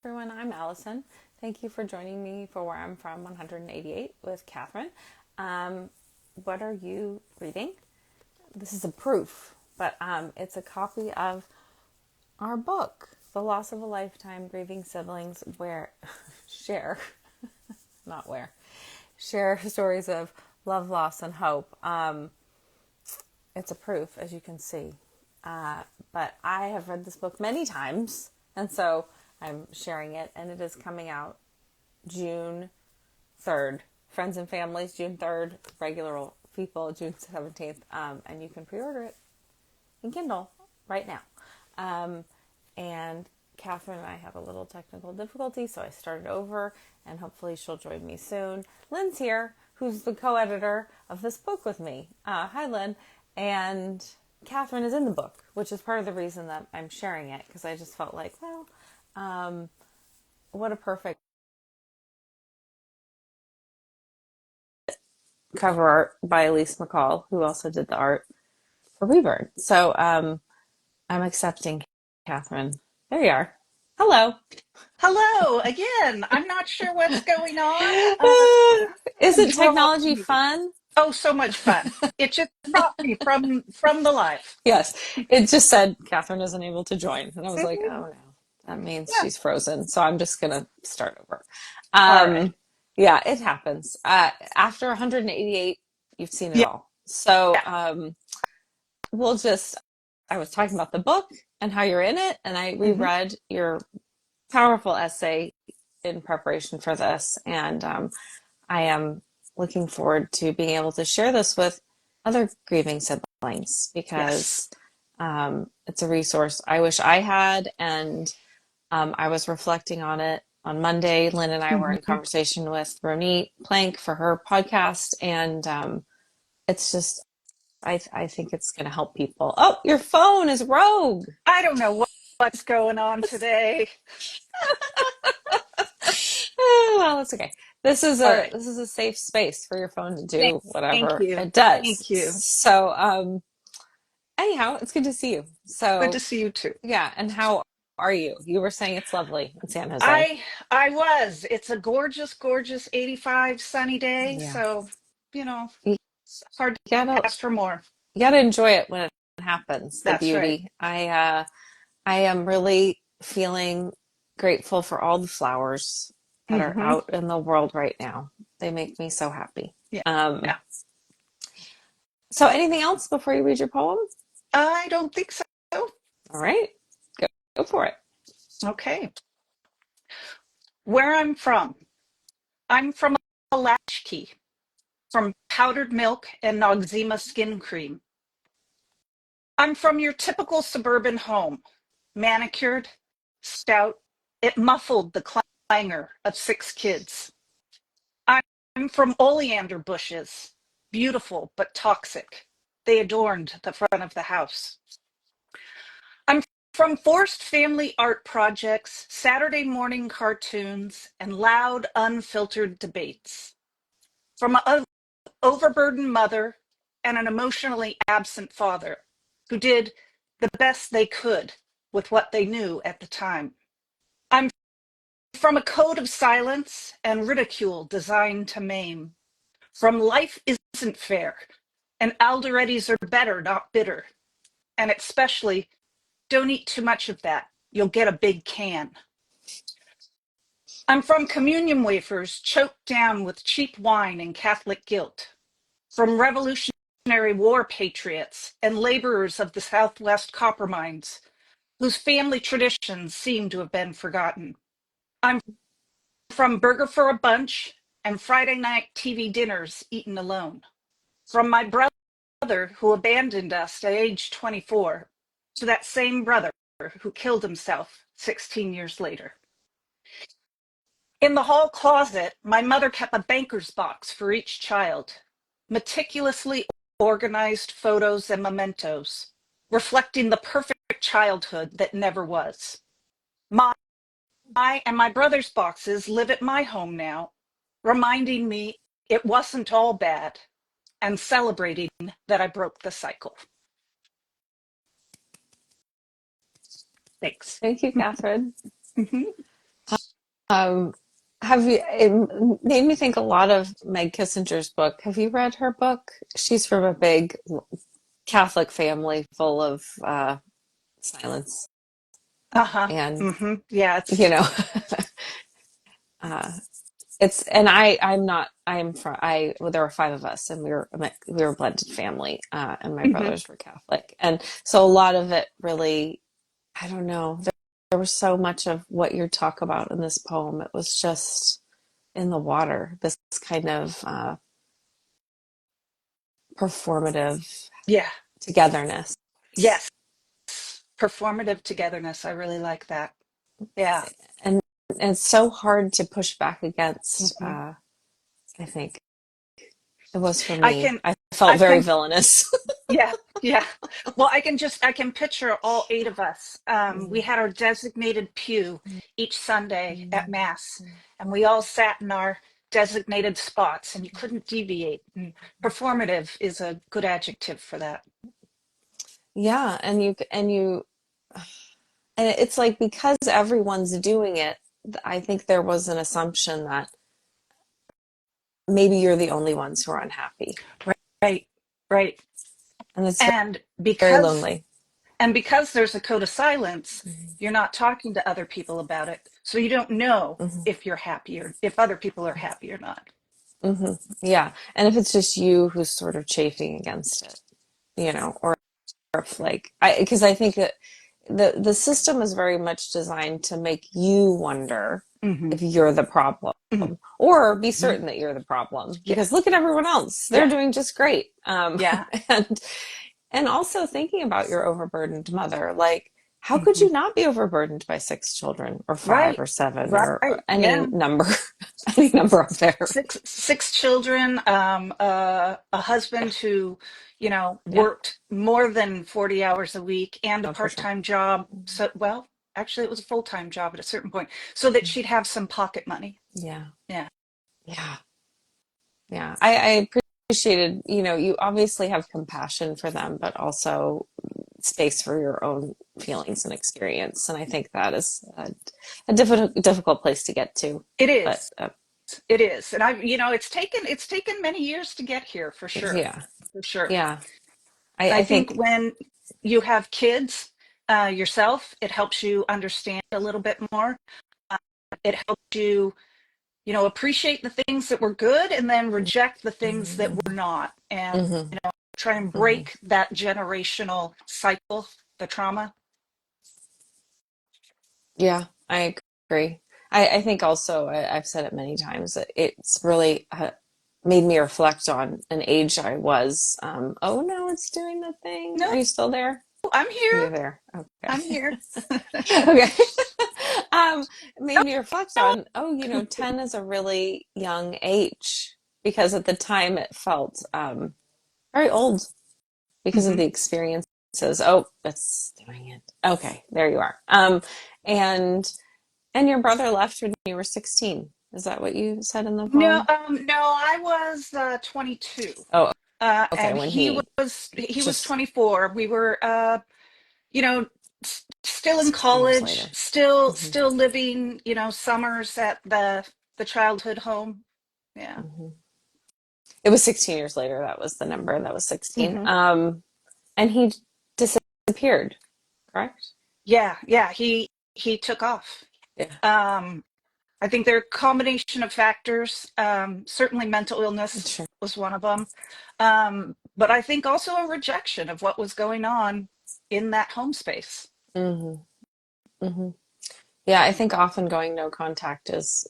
Everyone, I'm Allison. Thank you for joining me for Where I'm From 188 with Kathryn. What are you reading? This is a proof, but it's a copy of our book, The Loss of a Lifetime, Grieving Siblings, where share, not where, share stories of love, loss, and hope. It's a proof, as you can see. But I have read this book many times, and so I'm sharing it, and it is coming out June 3rd. Friends and families, June 3rd. Regular people, June 17th. And you can pre-order it in Kindle right now. And Kathryn and I have a little technical difficulty, so I started over, and hopefully she'll join me soon. Lynn's here, who's the co-editor of this book with me. Hi, Lynn. And Kathryn is in the book, which is part of the reason that I'm sharing it, because I just felt like, well, what a perfect cover art by Elise McCall, who also did the art for Rebirth. So I'm accepting, Kathryn. There you are. Hello. Hello again. I'm not sure what's going on. Isn't Draw technology me. fun? Oh, so much fun. It just brought me from the live. Yes. It just said Kathryn isn't able to join. And I was like, Mhm. oh no, that means Yeah. she's frozen. So I'm just going to start over. All right. Yeah, it happens. After 188, you've seen it Yeah. all. So Yeah. we'll just, I was talking about the book and how you're in it. And I hmm reread your powerful essay in preparation for this. And I am looking forward to being able to share this with other grieving siblings Yes. because it's a resource I wish I had. And I was reflecting on it on Monday. Lynn and I were in hmm conversation with Ronit Plank for her podcast. And it's just, I think it's going to help people. Oh, your phone is rogue. I don't know what's going on today. Oh, well, it's okay. All right. This is a safe space for your phone to Thank, do thank whatever you. it does. Thank you. So, anyhow, it's good to see you. Good to So, see you too. yeah, and how are you? You were saying it's lovely in San Jose. I was. It's a gorgeous, gorgeous 85 sunny day. Yeah. So, you know, You it's hard to gotta ask for more. you gotta enjoy it when it happens, the That's right. beauty. I am really feeling grateful for all the flowers that are hmm out in the world right now. They make me so happy. Yeah. Um, Yeah. so anything else before you read your poem? I don't think so. All right, go for it. Okay. Where I'm from a latchkey, from powdered milk and Noxzema skin cream. I'm from your typical suburban home, manicured, stout. It muffled the clangor of 6 kids. I'm from oleander bushes, beautiful but toxic. They adorned the front of the house. I'm from forced family art projects, Saturday morning cartoons, and loud, unfiltered debates. From an overburdened mother and an emotionally absent father who did the best they could with what they knew at the time. I'm from a code of silence and ridicule designed to maim. From life isn't fair and Alderetes are better, not bitter. And especially, don't eat too much of that. You'll get a big can. I'm from communion wafers choked down with cheap wine and Catholic guilt. From Revolutionary War patriots and laborers of the Southwest copper mines, whose family traditions seem to have been forgotten. I'm from Burger for a Bunch and Friday night TV dinners eaten alone. From my brother who abandoned us at age 24 to that same brother who killed himself 16 years later. In the hall closet, my mother kept a banker's box for each child, meticulously organized photos and mementos, reflecting the perfect childhood that never was. My and my brother's boxes live at my home now, reminding me it wasn't all bad and celebrating that I broke the cycle. Thanks. Thank you, Kathryn. Mhm. Um, have you, it made me think a lot of Meg Kissinger's book. Have you read her book? She's from a big Catholic family full of silence. Uh-huh. And, Yeah, you it's know, uh, it's, and I'm not, I'm from, well, there were five of us and we were a blended family, and my hmm brothers were Catholic. And so a lot of it really, I don't know, there was so much of what you talk about in this poem. It was just in the water, this kind of performative yeah. togetherness. Yes. Performative togetherness. I really like that. Yeah. And it's so hard to push back against, hmm I think. It was for I me. can I felt I very can villainous. yeah, yeah. Well, I can picture all eight of us. We had our designated pew each Sunday at Mass, and we all sat in our designated spots, and you couldn't deviate. And performative is a good adjective for that. Yeah, and it's like because everyone's doing it, I think there was an assumption that maybe you're the only ones who are unhappy. Right, right. And it's And very because lonely. and because there's a code of silence, you're not talking to other people about it, so you don't know Hmm. if you're happy or if other people are happy or not. Hmm. Yeah. And if it's just you who's sort of chafing against it, or if like because I think that the system is very much designed to make you wonder hmm if you're the problem hmm or be certain that you're the problem Yeah, because look at everyone else. They're yeah, doing just great. yeah. And also thinking about your overburdened mother, like how could hmm you not be overburdened by six children or five Right, or seven or right. any Yeah. number, any number up there? Six children, a husband who, Yeah, worked more than 40 hours a week and a oh, for sure. part-time job. So, well, actually, it was a full-time job at a certain point, so that she'd have some pocket money. Yeah, Yeah. yeah, yeah. I appreciated, you obviously have compassion for them, but also space for your own feelings and experience. And I think that is a difficult place to get to. It But is. It is. And it's taken many years to get here for sure. yeah, For sure. yeah. And I I think think, when you have kids yourself, it helps you understand a little bit more. It helps you, appreciate the things that were good and then reject the things that were not. And hmm try and hmm break that generational cycle, the trauma. yeah, I agree. I think also, I've said it many times, that it's really made me reflect on an age I was. Oh, no, it's doing the thing. No, Are you still there? I'm here. You're there. I'm Okay. here. Okay. It made me reflect on, 10 is a really young age because at the time it felt very old because of hmm the experiences. Oh, that's doing it. Okay, there you are. And your brother left when you were 16. Is that what you said in the No, poem? no, I was 22. Oh, okay, And when he he was just 24. We were you know still in 16 years college, later. Hmm. still living, summers at the childhood home. Yeah. Hmm. It was 16 years later. That was the number. That was 16. hmm And he disappeared, correct? Yeah, yeah, he took off. Yeah. um I think there are a combination of factors. Certainly mental illness Sure. was one of them. But I think also a rejection of what was going on in that home space. Hmm. Hmm. Yeah, I think often going no contact is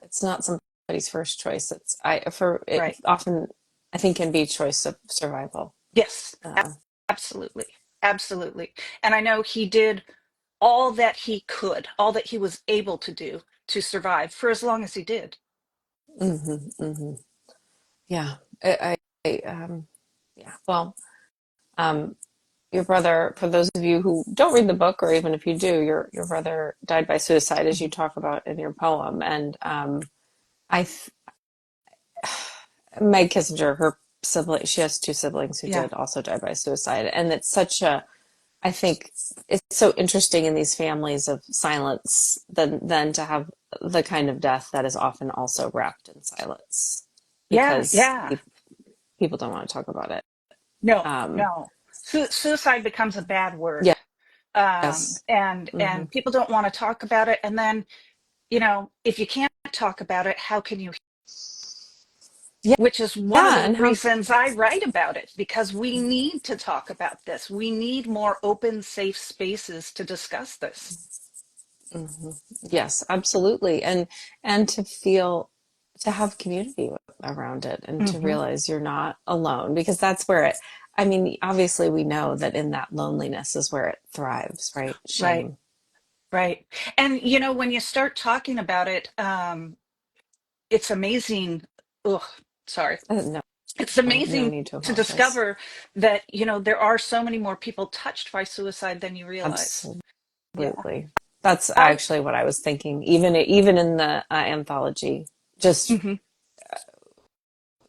it's not somebody's first choice. It's I for it Right. often I think can be choice of survival. Yes, Uh, absolutely. Absolutely. And I know he did all that he could, all that he was able to do to survive for as long as he did. hmm. Hmm. Yeah, yeah. Well, um, your brother. For those of you who don't read the book, or even if you do, your brother died by suicide, as you Mhm. talk about in your poem. And I, Meg Kissinger, her sibling, she has two siblings who Yeah. did also die by suicide, and it's such a I think it's so interesting in these families of silence than to have the kind of death that is often also wrapped in silence Yeah, because yeah. people don't want to talk about it. No, Um, no. Suicide becomes a bad word. yeah, yes. And people don't want to talk about it. And then, if you can't talk about it, how can you? Yeah, Which is one of yeah, the and how reasons I write about it, because we need to talk about this. We need more open, safe spaces to discuss this. mhm. Yes, absolutely. And to feel to have community around it and to Hmm. realize you're not alone because that's where it I mean, obviously we know that in that loneliness is where it thrives, right? Right, Shame. right. And, when you start talking about it, it's amazing. Ugh, sorry. No, It's no amazing need to to apologize. discover that, there are so many more people touched by suicide than you realize. Yeah. Absolutely. That's I, actually what I was thinking. Even in the anthology, just hmm.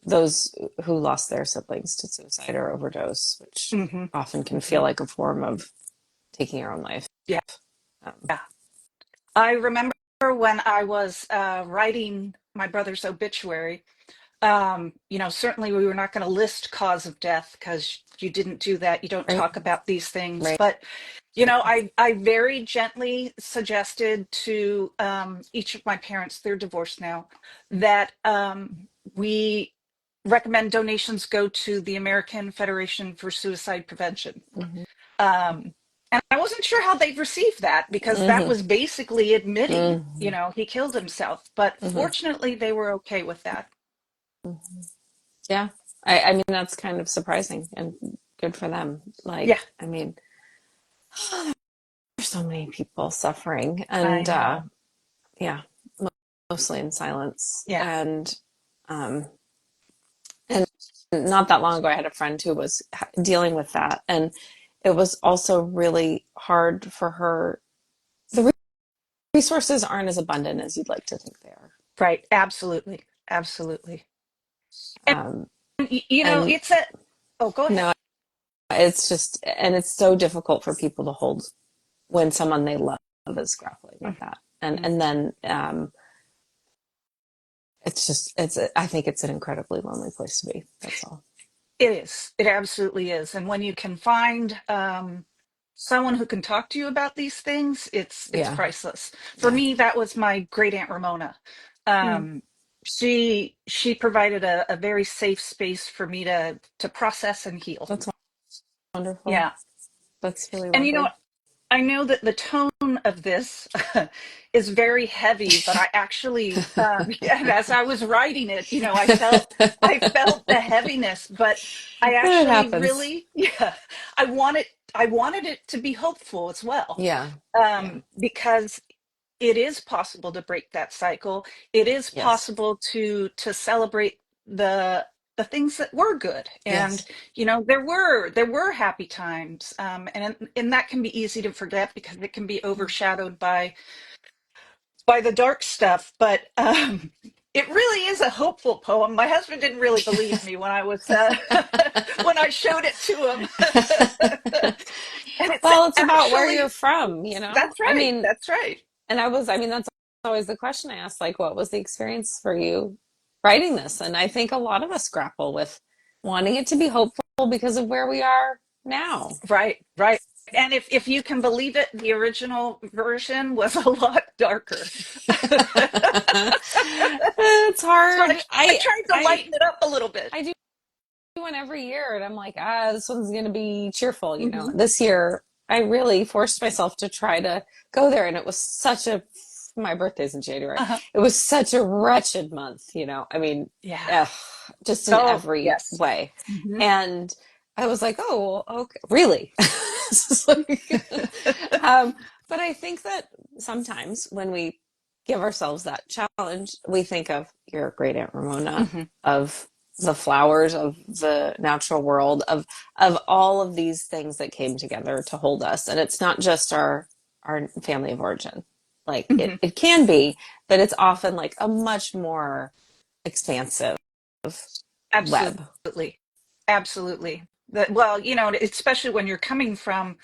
those who lost their siblings to suicide or overdose, which Hmm. often can Hmm. feel like a form of taking your own life. Yeah. Um, Yeah. I remember when I was writing my brother's obituary. Certainly we were not going to list cause of death because you didn't do that. You don't right, talk about these things. right. But, I very gently suggested to each of my parents, they're divorced now, that we recommend donations go to the American Federation for Suicide Prevention. Hmm. Um, and I wasn't sure how they'd receive that because that Hmm. was basically admitting, Hmm. he killed himself. But Hmm. fortunately, they were okay with that. Yeah. I mean, that's kind of surprising and good for them. Yeah, Like, I mean, there's so many people suffering I and, know. yeah, mostly in silence. Yeah, And not that long ago, I had a friend who was dealing with that. And it was also really hard for her. The resources aren't as abundant as you'd like to think they are. right. Absolutely. Absolutely. And, Um, and it's a, oh, go ahead. no, it's just, and it's so difficult for people to hold when someone they love is grappling with that. Mhm. And then, I think it's an incredibly lonely place to be. That's all. It is. It absolutely is. And when you can find someone who can talk to you about these things, it's Yeah. priceless. For Yeah. me, that was my great Aunt Ramona. Mm, She provided a very safe space for me to process and heal. that's wonderful. Yeah. That's really And lovely. I know that the tone of this is very heavy, but I actually, and as I was writing it, I felt the heaviness, but I It actually happens. really, yeah, I wanted it to be hopeful as well, Yeah. Yeah. because it is possible to break that cycle. It is Yes. possible to celebrate the things that were good, and Yes. there were happy times, and that can be easy to forget because it can be overshadowed by the dark stuff. But it really is a hopeful poem. My husband didn't really believe me when I was when I showed it to him, and it's Well, it's about where you're actually from, you know? that's I right. mean, That's right. I mean, that's always the question I ask, like, what was the experience for you writing this? And I think a lot of us grapple with wanting it to be hopeful because of where we are now. Right, right. And if you can believe it, the original version was a lot darker. It's So I hard. I tried to lighten it up a little bit. I do one every year, and I'm like, this one's going to be cheerful, you know. Hmm. This year, I really forced myself to try to go there, and it was my birthday's in January. Uh-huh. It was such a wretched month, you know. I mean, Yeah. ugh, just in Oh, every yes. way. Hmm. And I was like, oh, well, okay, really? This is like, um, but I think that sometimes when we give ourselves that challenge, we think of your great Aunt Ramona, Hmm. of the flowers of the natural world, of all of these things that came together to hold us. And it's not just our family of origin. Like Hmm. it can be, but it's often like a much more expansive web. Absolutely. Absolutely. Well, especially when you're coming from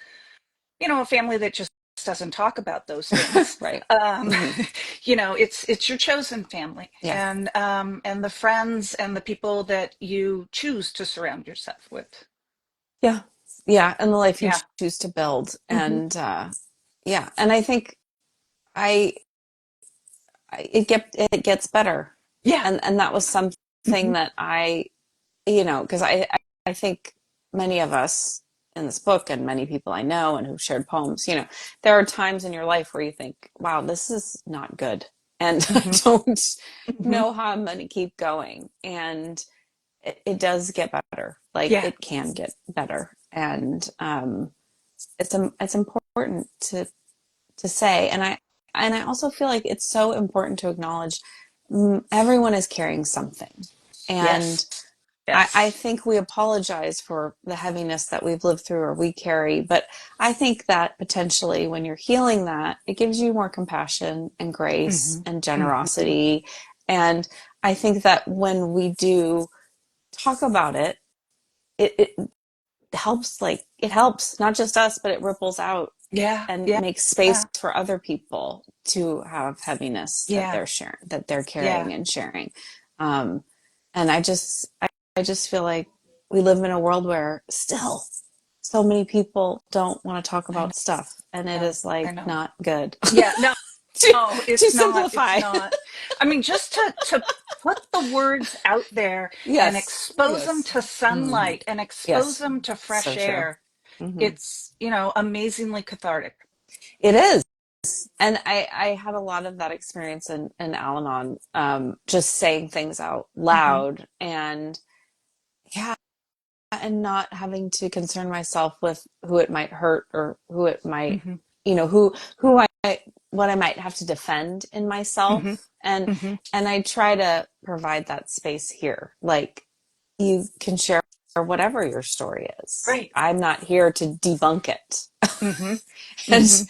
a family that just doesn't talk about those things. Right. Um, Hmm. it's your chosen family, Yeah. and the friends and the people that you choose to surround yourself with. Yeah. Yeah. And the life you Yeah. choose to build. Hmm. And yeah. And I think I, it gets better. Yeah. And that was something Hmm. that because I think many of us in this book and many people I know and who've shared poems, there are times in your life where you think, wow, this is not good. And I Hmm. don't Hmm. know how I'm going to keep going. And it does get better. Like Yeah. it can get better. And it's important to say. And I also feel like it's so important to acknowledge everyone is carrying something. And Yes. I Yes. think we apologize for the heaviness that we've lived through or we carry, but I think that potentially when you're healing that, it gives you more compassion and grace Hmm. and Hmm. generosity. And I think that when we do talk about it, it helps, like it helps not just us, but it ripples out Yeah. and Yeah. makes space Yeah. for other people to have heaviness that Yeah. they're sharing, that they're Yeah. carrying and sharing. Um, and I just feel like we live in a world where still so many people don't want to talk I about stuff, and it know. is I like know. not good. Yeah. No. to, No, to it's not. It's simplify. not. I mean, just to put the words out there and Yes. expose them Yes. to Hmm. sunlight and expose Yes. them to So fresh true. air, Hmm. it's, amazingly cathartic. It is. And I had a lot of that experience in Al-Anon, just saying things out Hmm. loud and yeah, and not having to concern myself with who it might hurt or who it might, Hmm. who what I might have to defend in Hmm. myself. Hmm. And I try to provide that space here. Like you can share whatever your story is. Right. I'm not here to debunk it. Hmm. And Hmm.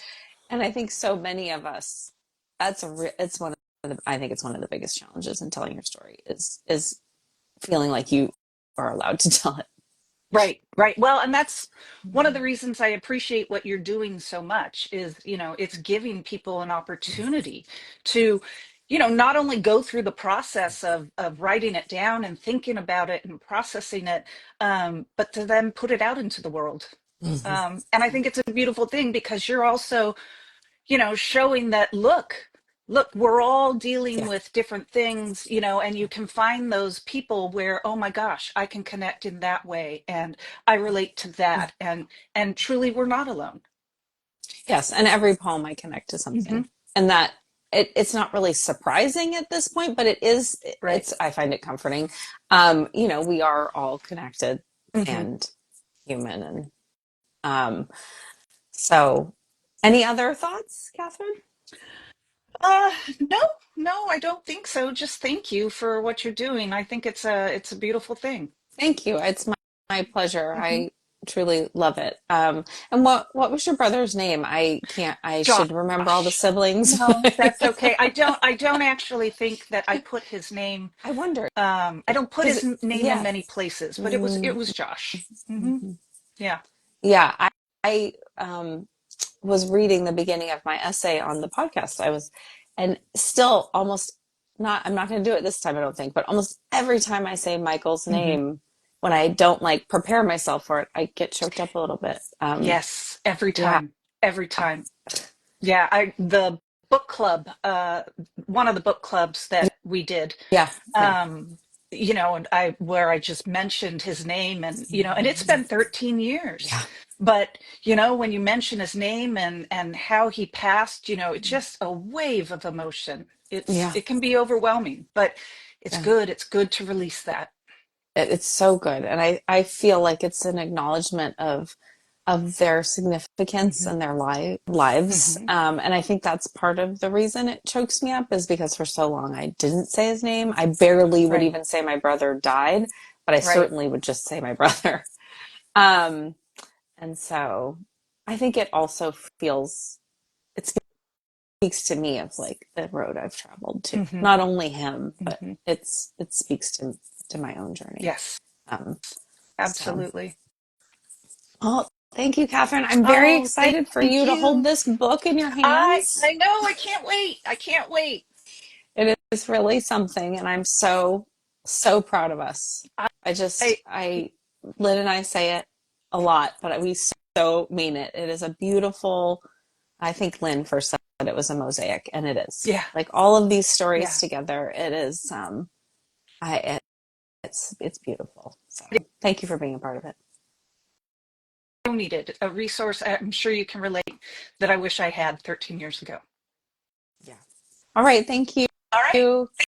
and I think so many of us, it's one of the, I think it's one of the biggest challenges in telling your story is feeling like you are allowed to tell it. Right, right. Well, and that's one of the reasons I appreciate what you're doing so much is, it's giving people an opportunity to, not only go through the process of writing it down and thinking about it and processing it, but to then put it out into the world. Mhm. And I think it's a beautiful thing because you're also, showing that look, we're all dealing Yeah. with different things, and you can find those people where, oh my gosh, I can connect in that way and I relate to Yeah. that, and truly we're not alone. Yes, and every poem I connect to Hmm. something, and that it's not really surprising at this point, but it is. Right. It's I find it comforting. We are all connected Hmm. and human, and um, so. Any other thoughts, Catherine? No, no, I don't think so. Just thank you for what you're doing. I think it's a beautiful thing. Thank you. It's my pleasure. Hmm. I truly love it. And what was your brother's name? I can't. I should remember all the Josh. siblings. No, that's okay. I don't actually think that I put his name. I wonder. I don't put Is his it? name in Yeah. many places, but it Mm, was Josh. Hmm. mhm. Yeah. Yeah. I was reading the beginning of my essay on the podcast. And still almost not. I'm not going to do it this time. I don't think. But almost every time I say Michael's Hmm. name, when I don't like prepare myself for it, I get choked up a little bit. Yes, every Yeah. time. Every time. Yeah, I the book club, one of the book clubs that we did, Yeah. Yeah. um, and I where I just mentioned his name, and it's been 13 years. Yeah. But, when you mention his name and how he passed, it's just a wave of emotion. Yeah. It can be overwhelming, but it's Yeah. good. It's good to release that. It's so good. And I feel like it's an acknowledgement of their significance Hmm. and their lives. Hmm. And I think that's part of the reason it chokes me up is because for so long I didn't say his name. I barely would Right, even say my brother died, but I right. certainly would just say my brother. Um, and so I think it also it speaks to me of like the road I've traveled too. Hmm. Not only him, but Hmm. it speaks to my own journey. Yes, Um, so, absolutely. well, Thank you, Kathryn. I'm very Oh, excited for thank you to hold you. this book in your I hands. I know. I can't wait. I can't wait. It is really something, and I'm so, so proud of us. I, I Lynn and I say it a lot, but we so mean it. It is a beautiful, I think Lynn first said it was a mosaic, and it is. yeah, Like all of these stories yeah. together, it is, it's beautiful. So thank you for being a part of it. So needed a resource. I'm sure you can relate that I wish I had 13 years ago. Yeah. All right. Thank All right. you.